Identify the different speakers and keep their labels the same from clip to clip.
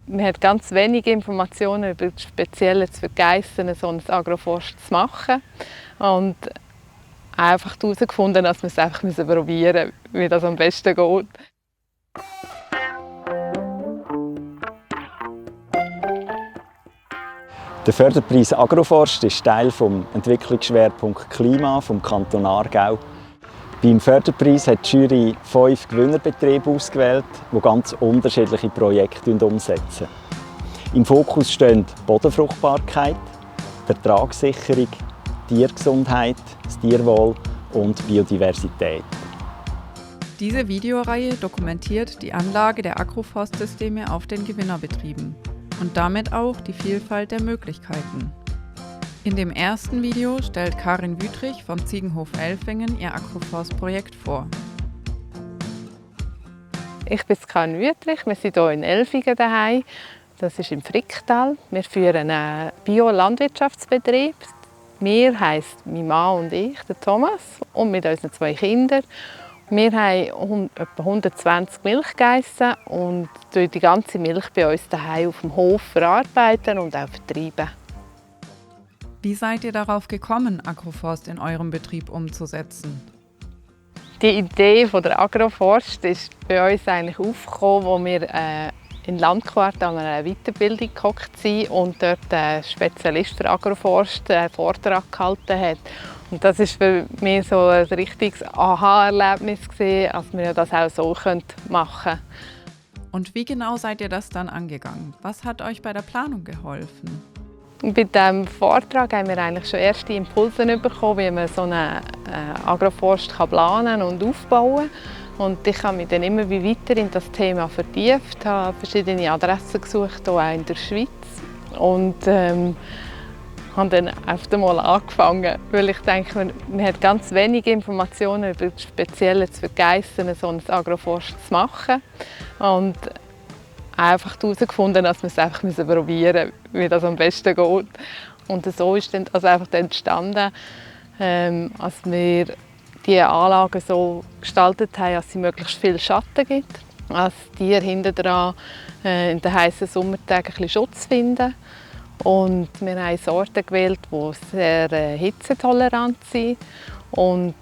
Speaker 1: Man hat ganz wenige Informationen über das Spezielle für Geissen, so ein Agroforst zu machen. Und einfach herausgefunden, dass wir es einfach probieren müssen, wie das am besten geht.
Speaker 2: Der Förderpreis Agroforst ist Teil des Entwicklungsschwerpunkts Klima vom Kanton Aargau. Beim Förderpreis hat die Jury 5 Gewinnerbetriebe ausgewählt, die ganz unterschiedliche Projekte umsetzen. Im Fokus stehen Bodenfruchtbarkeit, Vertragssicherung, Tiergesundheit, das Tierwohl und Biodiversität.
Speaker 3: Diese Videoreihe dokumentiert die Anlage der Agroforstsysteme auf den Gewinnerbetrieben und damit auch die Vielfalt der Möglichkeiten. In dem ersten Video stellt Karin Wüthrich vom Ziegenhof Elfingen ihr Agroforstprojekt vor.
Speaker 1: Ich bin Karin Wüthrich, wir sind hier in Elfingen daheim. Das ist im Fricktal. Wir führen einen Bio-Landwirtschaftsbetrieb. Wir heisst mein Mann und ich, der Thomas, und mit unseren 2 Kindern. Wir haben etwa 120 Milchgeissen und die ganze Milch bei uns daheim auf dem Hof verarbeiten und auch vertreiben.
Speaker 3: Wie seid ihr darauf gekommen, Agroforst in eurem Betrieb umzusetzen?
Speaker 1: Die Idee von der Agroforst ist bei uns eigentlich aufgekommen, als wir in Landquart an einer Weiterbildung gehockt sind und dort ein Spezialist für Agroforst einen Vortrag gehalten hat. Und das war für mich so ein richtiges Aha-Erlebnis, dass wir das auch so machen können.
Speaker 3: Und wie genau seid ihr das dann angegangen? Was hat euch bei der Planung geholfen?
Speaker 1: Bei diesem Vortrag haben wir eigentlich schon erste Impulse bekommen, wie man so einen Agroforst planen und aufbauen kann. Und ich habe mich dann immer weiter in das Thema vertieft, habe verschiedene Adressen gesucht, auch in der Schweiz. Und habe dann auf einmal angefangen, weil ich denke, man hat ganz wenige Informationen über das Spezielle für Geissen, so ein Agroforst zu machen. Und einfach herausgefunden, dass wir es einfach probieren müssen, wie das am besten geht. Und so ist dann also einfach entstanden, als wir die Anlagen so gestaltet haben, dass sie möglichst viel Schatten gibt, dass die Tiere hinten dran in den heißen Sommertagen ein bisschen Schutz finden. Und wir haben Sorten gewählt, die sehr hitzetolerant sind und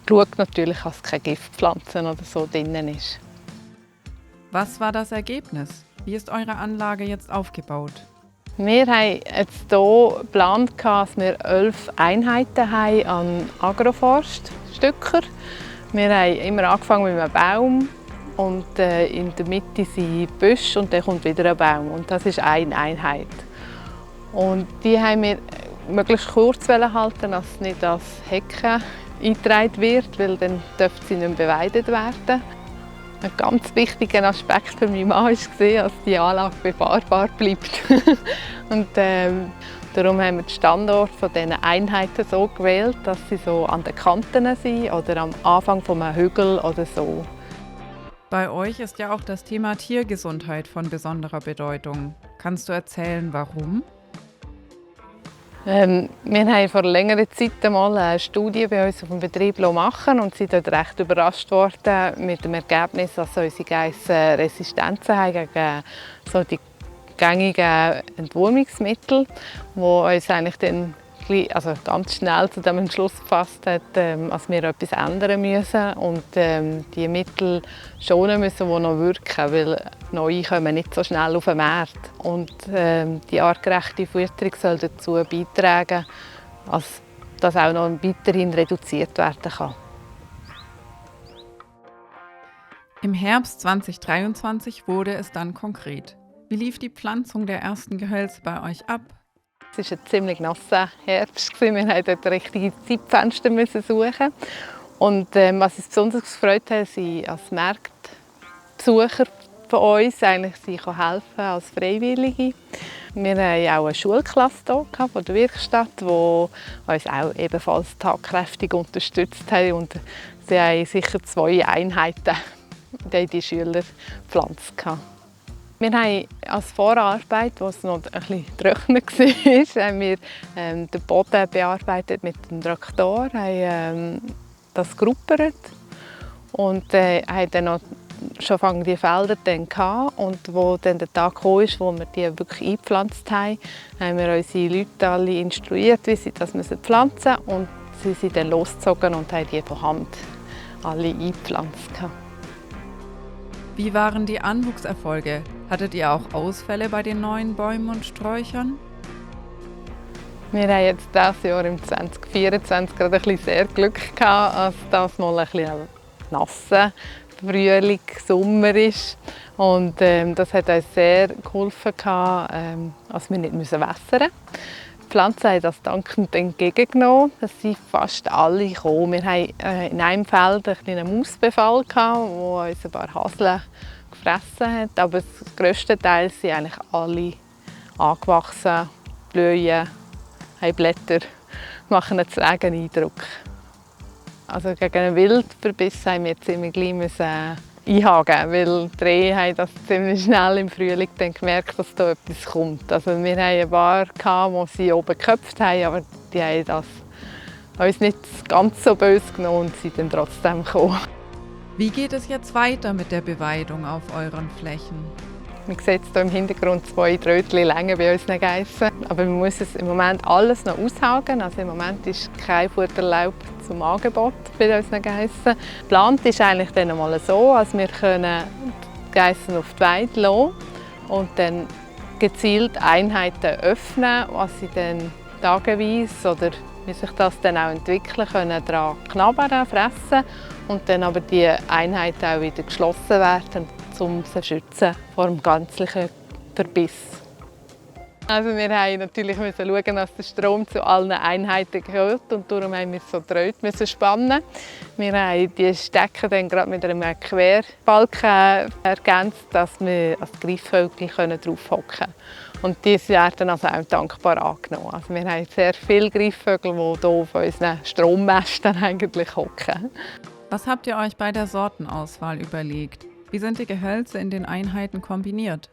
Speaker 1: schaut natürlich, dass keine Giftpflanzen oder so drin ist.
Speaker 3: Was war das Ergebnis? Wie ist eure Anlage jetzt aufgebaut?
Speaker 1: Wir haben jetzt hier geplant, dass wir 11 Einheiten haben an Agroforststücken. Wir haben immer angefangen mit einem Baum und in der Mitte sind Büsche und dann kommt wieder ein Baum. Und das ist eine Einheit. Und die haben wir möglichst kurz halten, dass nicht das Hecken eingetragen wird, weil dann dürfen sie nicht mehr beweidet werden. Ein ganz wichtiger Aspekt für meinen Mann war, dass die Anlage befahrbar bleibt. Und darum haben wir den Standort dieser Einheiten so gewählt, dass sie so an den Kanten sind oder am Anfang eines Hügel oder so.
Speaker 3: Bei euch ist ja auch das Thema Tiergesundheit von besonderer Bedeutung. Kannst du erzählen, warum?
Speaker 1: Wir haben vor längerer Zeit einmal eine Studie bei uns auf dem Betrieb machen und sind dort recht überrascht worden mit dem Ergebnis, dass unsere Geissen Resistenzen haben gegen so die gängigen Entwurmungsmittel, die uns eigentlich dann ganz schnell zu dem Entschluss gefasst hat, dass wir etwas ändern müssen und die Mittel schonen müssen, die noch wirken, weil neue kommen nicht so schnell auf den Markt. Und die artgerechte Fütterung soll dazu beitragen, dass das auch noch weiterhin reduziert werden kann.
Speaker 3: Im Herbst 2023 wurde es dann konkret. Wie lief die Pflanzung der ersten Gehölze bei euch ab?
Speaker 1: Es war ein ziemlich nasser Herbst. Wir mussten dort richtige Zeitfenster suchen. Und was uns besonders gefreut hat, sind als Marktbesucher von uns eigentlich sie helfen als Freiwillige. Wir hatten auch eine Schulklasse hier von der Werkstatt, die uns auch ebenfalls tatkräftig unterstützt hat. Und sie haben sicher 2 Einheiten, die Schüler gepflanzt haben. Wir haben als Vorarbeit, als es noch ein bisschen trockener war, haben wir den Boden bearbeitet mit dem Traktor, haben das gruppert und haben dann noch schon die Felder dann gehabt. Und wo dann der Tag kam, wo wir die wirklich eingepflanzt haben, haben wir unsere Leute alle instruiert, wie sie das pflanzen müssen. Und sie sind dann losgezogen und haben die von Hand alle eingepflanzt.
Speaker 3: Wie waren die Anwuchserfolge? Hattet ihr auch Ausfälle bei den neuen Bäumen und Sträuchern?
Speaker 1: Wir haben jetzt dieses Jahr im 2024 gerade ein bisschen sehr Glück gehabt, dass das mal ein bisschen nasser Frühling, Sommer ist. Und das hat uns sehr geholfen, dass wir nicht wässern mussten. Die Pflanzen haben das dankend entgegengenommen. Es sind fast alle gekommen. Wir hatten in einem Feld einen kleinen Mausbefall, der uns ein paar Haseln gefressen hat. Aber das grösste Teil sind eigentlich alle angewachsen, blühen, haben Blätter, machen einen trägen Eindruck. Also gegen einen Wildverbiss haben wir ziemlich gleich einhaken, weil die Rehe haben das ziemlich schnell im Frühling dann gemerkt, dass da etwas kommt. Also wir hatten ein paar, die sie oben geköpft haben, aber die haben das uns nicht ganz so böse genommen und sind dann trotzdem gekommen.
Speaker 3: Wie geht es jetzt weiter mit der Beweidung auf euren Flächen?
Speaker 1: Man sieht hier im Hintergrund 2 Trötchen länger bei unseren Geissen. Aber man muss es im Moment alles noch aushaken. Also im Moment ist kein Futterlaub zum Angebot bei unseren Geissen. Geplant ist eigentlich dann einmal so, dass wir die Geissen auf die Weide lassen und dann gezielt Einheiten öffnen, was sie dann tageweise oder wie sich das dann auch entwickeln können, daran knabbern, fressen und dann aber die Einheiten auch wieder geschlossen werden, um sie zu schützen vor dem ganzen Verbiss. Also wir mussten natürlich schauen, dass der Strom zu allen Einheiten gehört und darum haben wir so Drähte spannen. Wir haben die Stecker dann gerade mit einem Querbalken ergänzt, dass wir als Greifvögel draufhocken können. Und diese werden also auch dankbar angenommen. Also wir haben sehr viele Greifvögel, die hier auf unseren Strommästen eigentlich hocken.
Speaker 3: Was habt ihr euch bei der Sortenauswahl überlegt? Wie sind die Gehölze in den Einheiten kombiniert?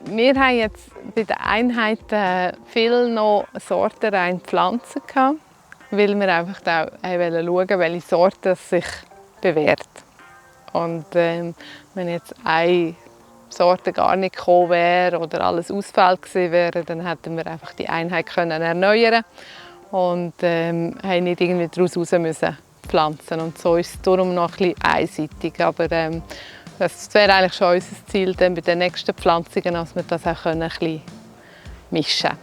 Speaker 1: Wir haben jetzt bei den Einheiten viel noch sortenreine Pflanzen gehabt, weil wir einfach auch schauen, welche Sorte sich bewährt. Und wenn jetzt eine Sorte gar nicht gekommen wäre oder alles Ausfall gewesen wäre, dann hätten wir einfach die Einheit erneuern und haben nicht irgendwie daraus raus müssen pflanzen. Und so ist es darum noch ein bisschen einseitig. Aber das wäre eigentlich schon unser Ziel dann bei den nächsten Pflanzungen, dass wir das auch ein bisschen mischen können.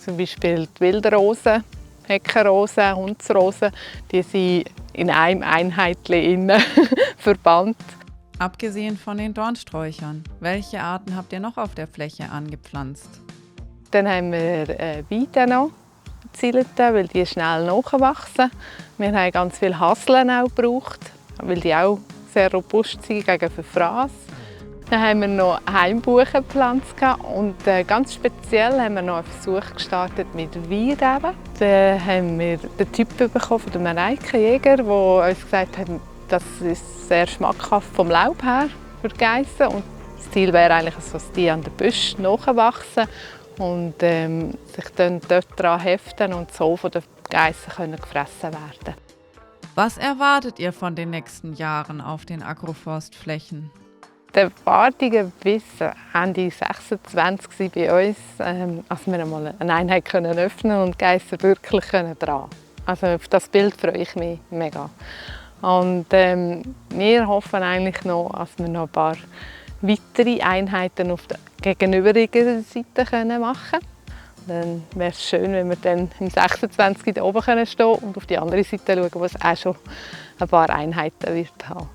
Speaker 1: Zum Beispiel die Wildrosen, Heckenrosen, Hundsrosen, die sind in einem Einheitchen verbannt.
Speaker 3: Abgesehen von den Dornsträuchern, welche Arten habt ihr noch auf der Fläche angepflanzt?
Speaker 1: Dann haben wir Weiden noch gezielt, weil die schnell nachwachsen. Wir haben ganz viele Haseln auch gebraucht, weil die auch sehr robust sind gegen Verfraß. Dann haben wir noch Heimbuchen gepflanzt und ganz speziell haben wir noch einen Versuch gestartet mit Weinreben. Dann haben wir den Typ bekommen von dem Mareike Jäger, der uns gesagt hat, das ist sehr schmackhaft vom Laub her für die Geissen. Und das Ziel wäre eigentlich, dass die an den Büschen nachwachsen und sich dann dort daran heften und so von den Geissen gefressen werden.
Speaker 3: Was erwartet ihr von den nächsten Jahren auf den Agroforstflächen?
Speaker 1: Die Erwartungen bis Ende 2026 bei uns, dass wir einmal eine Einheit öffnen können und die Geissen wirklich dran. Also auf das Bild freue ich mich mega. Und wir hoffen eigentlich noch, dass wir noch ein paar weitere Einheiten auf der gegenüberliegenden Seite machen können. Dann wäre es schön, wenn wir dann im 26 da oben stehen und auf die andere Seite schauen, wo es auch schon ein paar Einheiten wird haben.